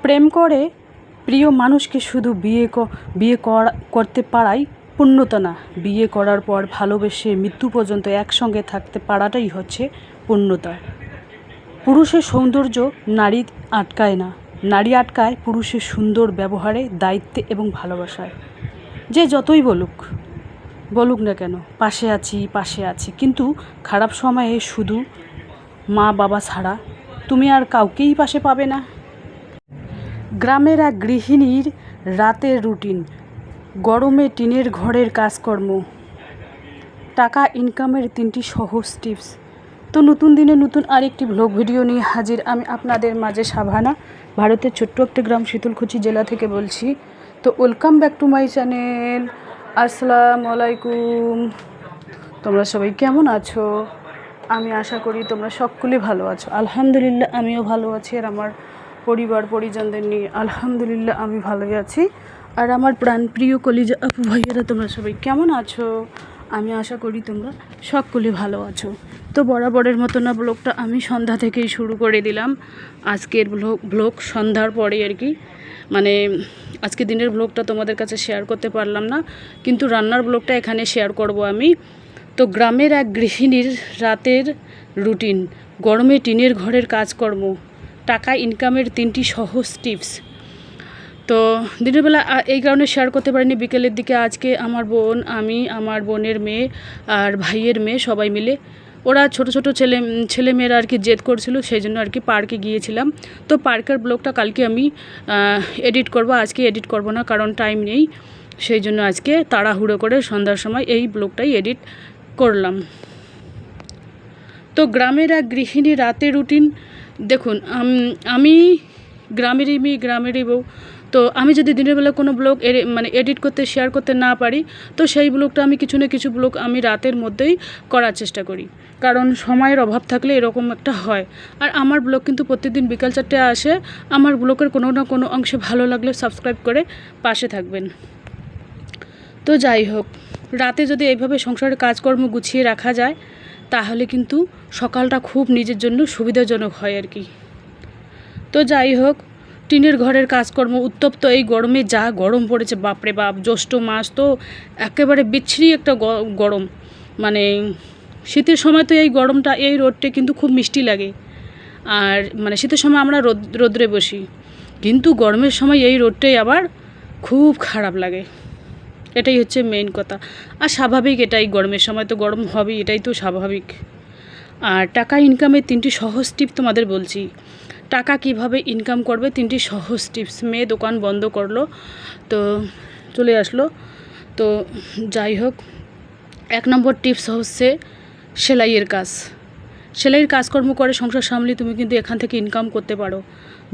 প্রেম করে প্রিয় মানুষকে শুধু বিয়ে করতে পারাই পূর্ণতা না, বিয়ে করার পর ভালোবেসে মৃত্যু পর্যন্ত একসঙ্গে থাকতে পারাটাই হচ্ছে পূর্ণতা। পুরুষের সৌন্দর্য নারী আটকায় না, নারী আটকায় পুরুষের সুন্দর ব্যবহারে, দায়িত্বে এবং ভালোবাসায়। যে যতই বলুক না কেন পাশে আছি, কিন্তু খারাপ সময়ে শুধু মা বাবা ছাড়া তুমি আর কাউকেই পাশে পাবে না। গ্রামের এক গৃহিণীর রাতের রুটিন, গরমে টিনের ঘরের কাজকর্ম, টাকা ইনকামের 3টি সহজ টিপস। তো নতুন দিনে নতুন আরেকটি ব্লগ ভিডিও নিয়ে হাজির আমি আপনাদের মাঝে। সাভানা, ভারতের ছোট্ট একটা গ্রাম শীতলকুচি জেলা থেকে বলছি। তো welcome back to my channel. আসসালামু আলাইকুম। তোমরা সবাই কেমন আছো? আমি আশা করি তোমরা সকলেই ভালো আছো। আলহামদুলিল্লাহ আমিও ভালো আছি, আর আমার পরিবার পরিজনদের নিয়ে আলহামদুলিল্লাহ আমি ভালোই আছি। আর আমার প্রাণপ্রিয় কলিজা আপু ভাইয়েরা তোমরা সবাই কেমন আছো? আমি আশা করি তোমরা সকলে ভালো আছো। তো বরাবরের মতো না, ব্লগটা আমি সন্ধ্যা থেকেই শুরু করে দিলাম। আজকের ব্লগ সন্ধ্যার পরে আর কি, মানে আজকে দিনের ব্লগটা তোমাদের কাছে শেয়ার করতে পারলাম না, কিন্তু রান্নার ব্লগটা এখানে শেয়ার করব আমি। তো গ্রামের এক গৃহিণীর রাতের রুটিন, গরমে টিনের ঘরের কাজকর্ম, টাকা ইনকামের 3টি সহজ টিপস। তো দিনের বেলা এই কারণে শেয়ার করতে পারিনি, বিকেলের দিকে আজকে আমার বোন, আমি, আমার বোনের মেয়ে আর ভাইয়ের মেয়ে সবাই মিলে, ওরা ছোট ছেলেমেয়েরা আর কি জেদ করছিল, সেই জন্য আর কি পার্কে গিয়েছিলাম। তো পার্কের ব্লগটা কালকে আমি এডিট করব, আজকে এডিট করব না, কারণ টাইম নেই। সেই জন্য আজকে তাড়াহুড়ো করে সন্ধ্যার সময় এই ব্লগটাই এডিট করলাম। তো গ্রামের এক গৃহিণী রাতের রুটিন দেখুন, আমি গ্রামেরই বউ। তো আমি যদি দিনের বেলা কোনো ব্লগ এডিট করতে শেয়ার করতে না পারি, তো সেই ব্লগটা আমি কিছু না কিছু ব্লগ আমি রাতের মধ্যেই করার চেষ্টা করি, কারণ সময়ের অভাব থাকলে এরকম একটা হয়। আর আমার ব্লগ কিন্তু প্রত্যেকদিন বিকাল 4টায় আসে। আমার ব্লগের কোনো না কোনো অংশে ভালো লাগলে সাবস্ক্রাইব করে পাশে থাকবেন। তো যাই হোক, রাতে যদি এইভাবে সংসারের কাজকর্ম গুছিয়ে রাখা যায়, তাহলে কিন্তু সকালটা খুব নিজের জন্য সুবিধাজনক হয় আর কি। তো যাই হোক, টিনের ঘরের কাজকর্ম, উত্তপ্ত এই গরমে যা গরম পড়েছে, বাপরে বাপ। জ্যৈষ্ঠ মাস তো একেবারে বিচ্ছিরি একটা গরম, মানে শীতের সময় তো এই গরমটা, এই রোদটা কিন্তু খুব মিষ্টি লাগে। আর মানে শীতের সময় আমরা রোদ্রে বসি, কিন্তু গরমের সময় এই রোদটাই আবার খুব খারাপ লাগে। এটাই হচ্ছে মেইন কথা। আর স্বাভাবিক এটাই, গরমের সময় তো গরম হবেই, এটাই তো স্বাভাবিক। আর টাকা ইনকামের 3টি সহজ টিপ তোমাদের বলছি। টাকা কিভাবে ইনকাম করবে, 3টি সহজ টিপস। মেয়ে দোকান বন্ধ করলো, তো চলে আসলো। তো যাই হোক, 1 নম্বর টিপস হচ্ছে সেলাইয়ের কাজ। সেলাইয়ের কাজকর্ম করে সংসার সামলে তুমি কিন্তু এখান থেকে ইনকাম করতে পারো।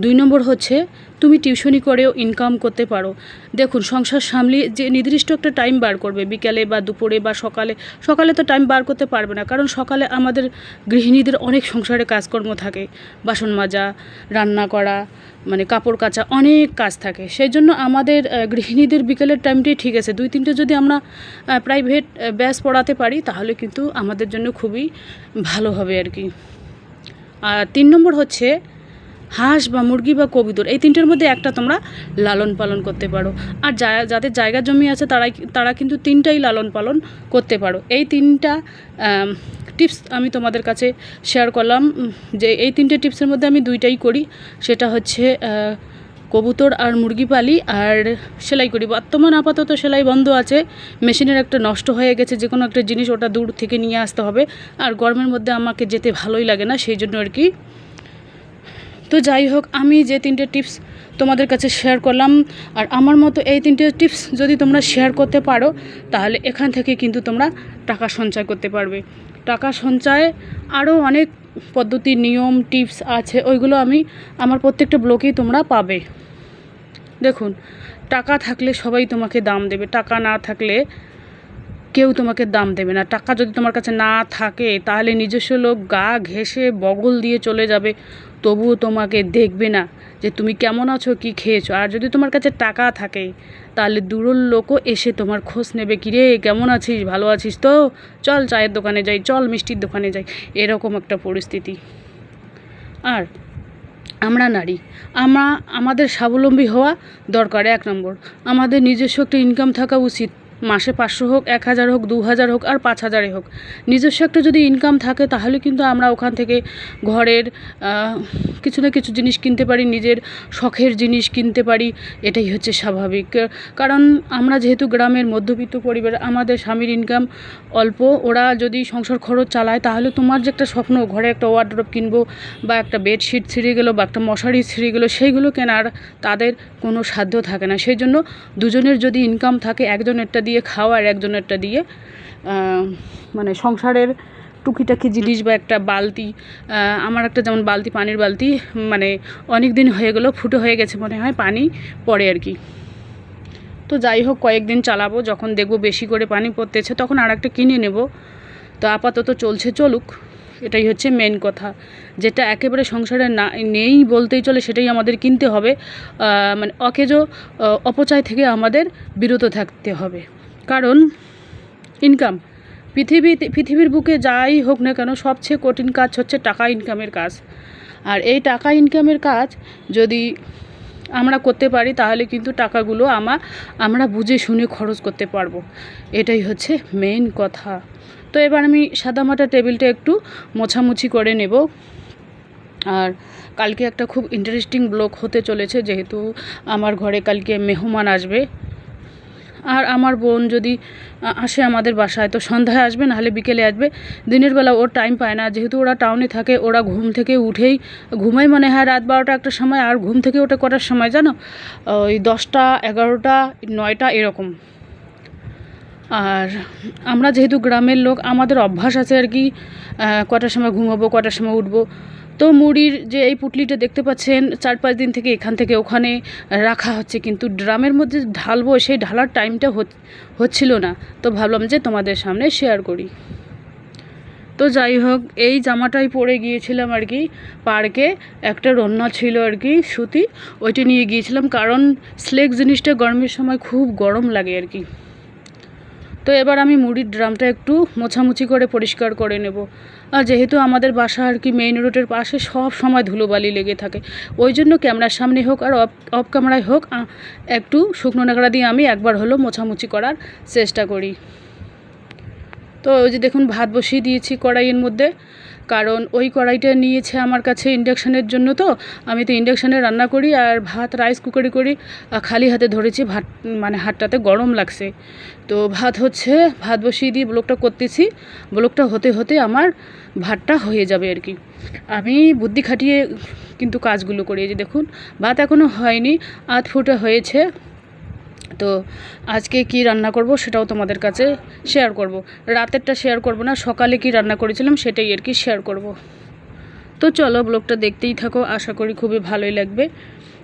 2 নম্বর হচ্ছে তুমি টিউশনি করেও ইনকাম করতে পারো। দেখুন, সংসার সামলে যে নির্দিষ্ট একটা টাইম বার করবে, বিকালে বা দুপুরে বা সকালে তো টাইম বার করতে পারবে না, কারণ সকালে আমাদের গৃহিণীদের অনেক সংসারে কাজকর্ম থাকে, বাসন মাজা, রান্না করা, মানে কাপড় কাচা, অনেক কাজ থাকে। সেই জন্য আমাদের গৃহিণীদের বিকেলের টাইমটাই ঠিক আছে। 2-3টে যদি আমরা প্রাইভেট ব্যাচ পড়াতে পারি, তাহলে কিন্তু আমাদের জন্য খুবই ভালো হবে আর কি। আর 3 নম্বর হচ্ছে হাঁস বা মুরগি বা কবুতর, এই 3টের মধ্যে একটা তোমরা লালন পালন করতে পারো। আর যাদের জায়গা জমি আছে তারা কিন্তু 3টাই লালন পালন করতে পারো। এই 3টা টিপস আমি তোমাদের কাছে শেয়ার করলাম, যে এই 3টে টিপসের মধ্যে আমি 2টাই করি। সেটা হচ্ছে কবুতর আর মুরগি পালি, আর সেলাই করি। বর্তমান আপাতত সেলাই বন্ধ আছে, মেশিনের একটা নষ্ট হয়ে গেছে, যে কোনো একটা জিনিস ওটা দূর থেকে নিয়ে আসতে হবে। আর গরমের মধ্যে আমাকে যেতে ভালোই লাগে না, সেই জন্য আর কি। তো যাই হোক, আমি যে 3টে টিপস তোমাদের কাছে শেয়ার করলাম, আর আমার মতো এই 3টে টিপস যদি তোমরা শেয়ার করতে পারো, তাহলে এখান থেকে কিন্তু তোমরা টাকা সঞ্চয় করতে পারবে। টাকা সঞ্চয়ে আরও অনেক পদ্ধতি, নিয়ম, টিপস আছে, ওইগুলো আমি আমার প্রত্যেকটা ব্লগেই তোমরা পাবে। দেখুন, টাকা থাকলে সবাই তোমাকে দাম দেবে, টাকা না থাকলে কেউ তোমাকে দাম দেবে না। টাকা যদি তোমার কাছে না থাকে, তাহলে নিজস্ব লোক গা ঘেঁষে বগল দিয়ে চলে যাবে, তবুও তোমাকে দেখবে না যে তুমি কেমন আছো, কি খেয়েছো। আর যদি তোমার কাছে টাকা থাকে, তাহলে দূরের লোকও এসে তোমার খোঁজ নেবে, কিরে কেমন আছিস, ভালো আছিস তো, চল চায়ের দোকানে যাই, চল মিষ্টির দোকানে যাই, এরকম একটা পরিস্থিতি। আর আমরা নারী, আমাদের স্বাবলম্বী হওয়া দরকার। 1 নম্বর, আমাদের নিজস্ব একটা ইনকাম থাকা উচিত। মাসে 500 হোক, 1000 হোক, 2000 হোক, আর 5000 হোক, নিজস্ব একটা যদি ইনকাম থাকে তাহলে কিন্তু আমরা ওখান থেকে ঘরের কিছু না কিছু জিনিস কিনতে পারি, নিজের শখের জিনিস কিনতে পারি। এটাই হচ্ছে স্বাভাবিক। কারণ আমরা যেহেতু গ্রামের মধ্যবিত্ত পরিবার, আমাদের স্বামীর ইনকাম অল্প, ওরা যদি সংসার খরচ চালায় তাহলে তোমার যে একটা স্বপ্ন ঘরে একটা ওয়ার্ডরোব কিনবো, বা একটা বেডশিট ছিঁড়ে গেলো, বা একটা মশারি ছিঁড়ে গেলো, সেইগুলো কেনার তাদের কোনো সাধ্য থাকে না। সেই জন্য দুজনের যদি ইনকাম থাকে, একজনেরটা দিয়ে খাওয়া আর একজনেরটা দিয়ে মানে সংসারের টুকিটাকি জিনিস, বা একটা বালতি, আমার একটা যেমন বালতি, পানির বালতি, মানে অনেক দিন হয়ে গেলো, ফুটো হয়ে গেছে মনে হয়, পানি পড়ে আর কি। তো যাই হোক, কয়েকদিন চালাবো, যখন দেখবো বেশি করে পানি পড়তেছে তখন আর একটা কিনে নেব। তো আপাতত চলছে, চলুক। এটাই হচ্ছে মেন কথা, যেটা একেবারে সংসারে না নেই বলতেই চলে, সেটাই আমাদের কিনতে হবে। মানে অকেজো অপচয় থেকে আমাদের বিরত থাকতে হবে। কারণ ইনকাম, পৃথিবীর বুকে যাই হোক না কেন, সবচেয়ে কঠিন কাজ হচ্ছে টাকা ইনকামের কাজ। আর এই টাকা ইনকামের কাজ যদি আমরা করতে পারি তাহলে কিন্তু টাকাগুলো আমরা বুঝে শুনে খরচ করতে পারবো। এটাই হচ্ছে মেইন কথা। তো এবার আমি সাদামাটা টেবিলটা একটু মোছামুছি করে নেব। আর কালকে একটা খুব ইন্টারেস্টিং ব্লগ হতে চলেছে, যেহেতু আমার ঘরে কালকে মেহমান আসবে। আর আমার বোন যদি আসে আমাদের বাসায়, তো সন্ধ্যায় আসবে, নাহলে বিকেলে আসবে। দিনের বেলা ওর টাইম পায় না, যেহেতু ওরা টাউনে থাকে। ওরা ঘুম থেকে উঠেই ঘুমায় মনে হয় রাত 12টা 1টার সময়, আর ঘুম থেকে ওঠে কটার সময় জানো? ওই 10টা, 11টা, 9টা এরকম। আর আমরা যেহেতু গ্রামের লোক, আমাদের অভ্যাস আছে আর কি, কটার সময় ঘুমাবো, কটার সময় উঠবো। তো মুড়ির যে এই পুটলিটা দেখতে পাচ্ছেন, 4-5 দিন থেকে এখান থেকে ওখানে রাখা হচ্ছে, কিন্তু ড্রামের মধ্যে ঢালবো, সেই ঢালার টাইমটা হচ্ছিল না। তো ভাবলাম যে তোমাদের সামনে শেয়ার করি। তো যাই হোক, এই জামাটাই পরে গিয়েছিলাম আর কি পার্কে। একটা রন্না ছিল আর কি সুতি, ওইটা নিয়ে গিয়েছিলাম, কারণ স্লেক জিনিসটা গরমের সময় খুব গরম লাগে আর কি। তো এবার আমি মুড়ির ড্রামটা একটু মোছামুছি করে পরিষ্কার করে নেব। আর যেহেতু আমাদের বাসা আর কি মেইন রোডের পাশে, সব সময় ধুলোবালি লেগে থাকে, ওই জন্য ক্যামেরার সামনে হোক আর অফ ক্যামেরায় হোক, একটু শুকনো নাকড়া দিয়ে আমি একবার হলো মোছামুছি করার চেষ্টা করি। তো ওই যে দেখুন, ভাত বসিয়ে দিয়েছি কড়াইয়ের মধ্যে, কারণ ওই কড়াইটা নিয়েছে আমার কাছে ইন্ডাকশানের জন্য। তো আমি তো ইন্ডাকশানে রান্না করি, আর ভাত রাইস কুকারে করি। খালি হাতে ধরেছি, ভাত মানে হাতটাতে গরম লাগছে। তো ভাত বসিয়ে দিয়ে ব্লগটা করতেছি। ব্লগটা হতে হতে আমার ভাতটা হয়ে যাবে আর কি। আমি বুদ্ধি খাটিয়ে কিন্তু কাজগুলো করি। এই যে দেখুন, ভাত এখনও হয়নি, আধ ফুটা হয়েছে। তো আজকে কি রান্না করব সেটাও তোমাদের কাছে শেয়ার করব। রাতেরটা শেয়ার করব না, সকালে কি রান্না করেছিলাম সেটাই আর কি শেয়ার করব। তো চলো, ব্লগটা দেখতেই থাকো, আশা করি খুবই ভালোই লাগবে।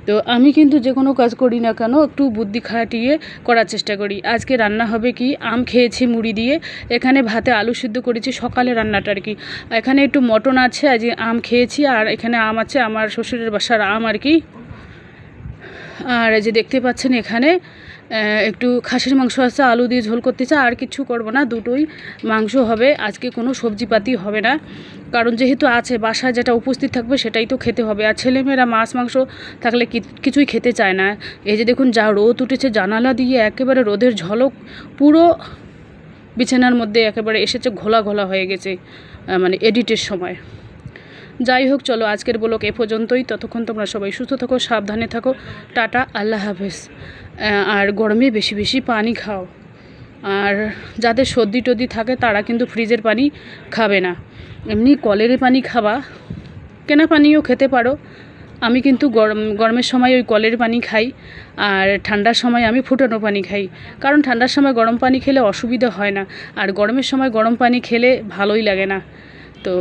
তো আমি কিন্তু যে কোনো কাজ করি না কেন, একটু বুদ্ধি খাটিয়ে করার চেষ্টা করি। আজকে রান্না হবে কি, আম খেয়েছি মুড়ি দিয়ে, এখানে ভাতে আলু সিদ্ধ করেছি, সকালে রান্নাটা আর কি। এখানে একটু মটন আছে, আজ আম খেয়েছি, আর এখানে আম আছে, আমার শ্বশুরের বাসার আম আর কি। আর এই যে দেখতে পাচ্ছেন, এখানে একটু খাসির মাংস আছে, আলু দিয়ে ঝোল করতেছে, আর কিছু করব না, দুটোই মাংস হবে আজকে, কোনো সবজিপাতি হবে না। কারণ যেহেতু আছে, বাসায় যেটা উপস্থিত থাকবে সেটাই তো খেতে হবে। আর ছেলেমেয়েরা মাছ মাংস থাকলে কিছুই খেতে চায় না। এই যে দেখুন, যা রোদ উঠেছে, জানালা দিয়ে একেবারে রোদের ঝলক পুরো বিছানার মধ্যে একেবারে এসেছে, ঘোলা ঘোলা হয়ে গেছে মানে এডিটের সময়। যাই হোক, চলো আজকের ব্লগ এ পর্যন্তই। ততক্ষণ তোমরা সবাই সুস্থ থাকো, সাবধানে থাকো। টাটা, আল্লাহ হাফেজ। আর গরমে বেশি বেশি পানি খাও। আর যাদের সর্দি টর্দি থাকে তারা কিন্তু ফ্রিজের পানি খাবে না, এমনি কলের পানি খাবা, কেনা পানিও খেতে পারো। আমি কিন্তু গরমের সময় ওই কলের পানি খাই, আর ঠান্ডার সময় আমি ফুটানো পানি খাই। কারণ ঠান্ডার সময় গরম পানি খেলে অসুবিধা হয় না, আর গরমের সময় গরম পানি খেলে ভালোই লাগে না। তো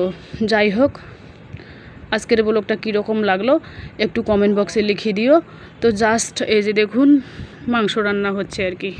যাই হোক, আজকের ব্লগটা কীরকম লাগলো একটু কমেন্ট বক্সে লিখে দিও। তো জাস্ট এই যে দেখুন, মাংস রান্না হচ্ছে আর কি।